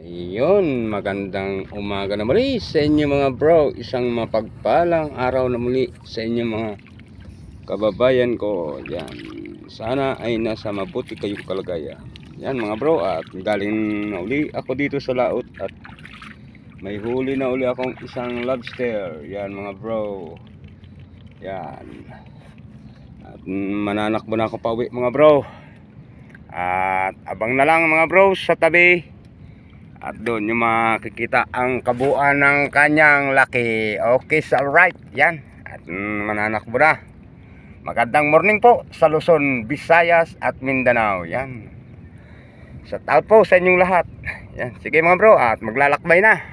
Ayun, magandang umaga na muli sa inyo mga bro. Isang mapagpalang araw na muli sa inyo mga kababayan ko. Yan, sana ay nasa mabuti kayong kalagayan. Yan mga bro, at galing na uli ako dito sa laot at may huli na uli akong isang lobster. Yan mga bro. Yan. At mananakbo na ako pa uwi mga bro. At abang na lang mga bro sa tabi. At doon yung makikita ang kabuuan ng kanyang laki. Okay, so alright. Yan. At mananakbo na. Magandang morning po sa Luzon, Visayas at Mindanao. Yan. Shout out po sa inyong lahat. Yan. Sige mga bro, at maglalakbay na.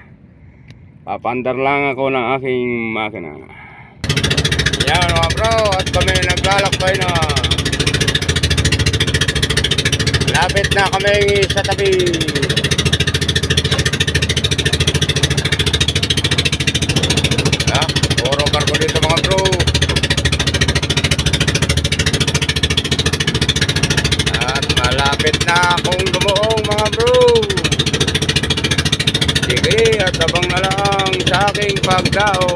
Papandar lang ako ng aking makina. Yan mga bro, at kami naglalakbay na. Lapit na kami sa tabi. Puro kargo dito mga bro. At malapit na akong lumuong mga bro. Sige, at abang na lang sa aking pagdao.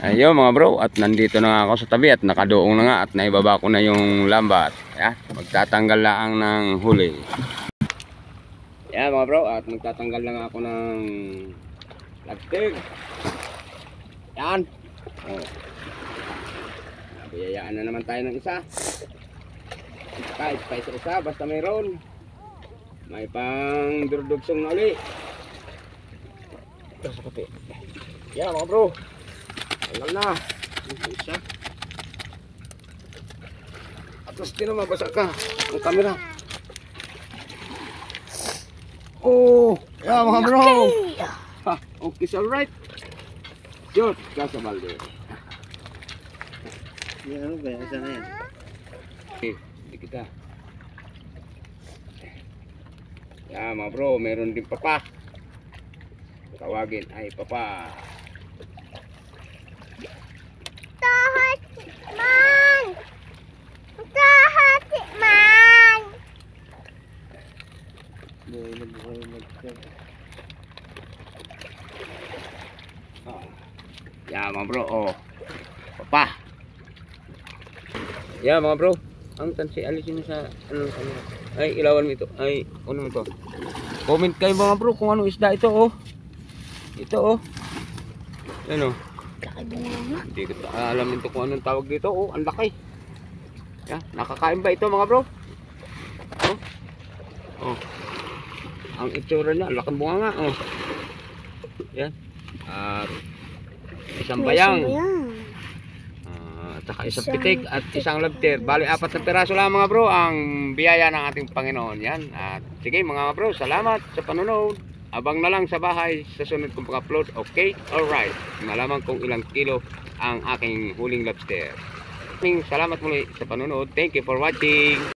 Ayun mga bro, at nandito na nga ako sa tabi at nakadoong na nga at naibaba ko na yung lambat. Yan, magtatanggal lang ng huli. Yan mga bro, at magtatanggal lang ako ng lagtig. Yan. Oh. Nabiyayaan na naman tayo ng isa. Kahit pa isa, basta mayroon. May pang durdugsong na uli. Ito sa kape. Yan mga bro. Tanggal na. Isa. Atos din naman, basa ka. Ang camera. Oh. Yan mga bro. Ha, okay, so alright. Yun, kasa balde. Yan, ano ba yan? Saan na yan? Okay, hindi kita. Yan mga bro, meron din papa. Tawagin ay papa. Tahati man! Tahati man! Yan mga bro, oh. Papa. Yan mga bro. Ang tansi, alisin mo sa ano camera. Ay, ilawan mo ito. Ay, ano mo ito. Comment kayo mga bro kung anong isda ito, oh. Ito, oh. Yan, oh. Hindi ko alam ito kung anong tawag dito, oh. Ang laki. Yan, nakakain ba ito mga bro? Oh. Oh. Ang itsura niya, ang laking bunga nga, oh. Yan. At isang bayang. At saka isang pitik at isang lobster. Bali, 4 na piraso lang mga bro ang biyaya ng ating Panginoon. Yan. At sige mga bro, salamat sa panonood. Abang na lang sa bahay sa sunod kong pag-upload. Okay? Alright. Malaman kung ilang kilo ang aking huling lobster. Salamat muli sa panonood. Thank you for watching.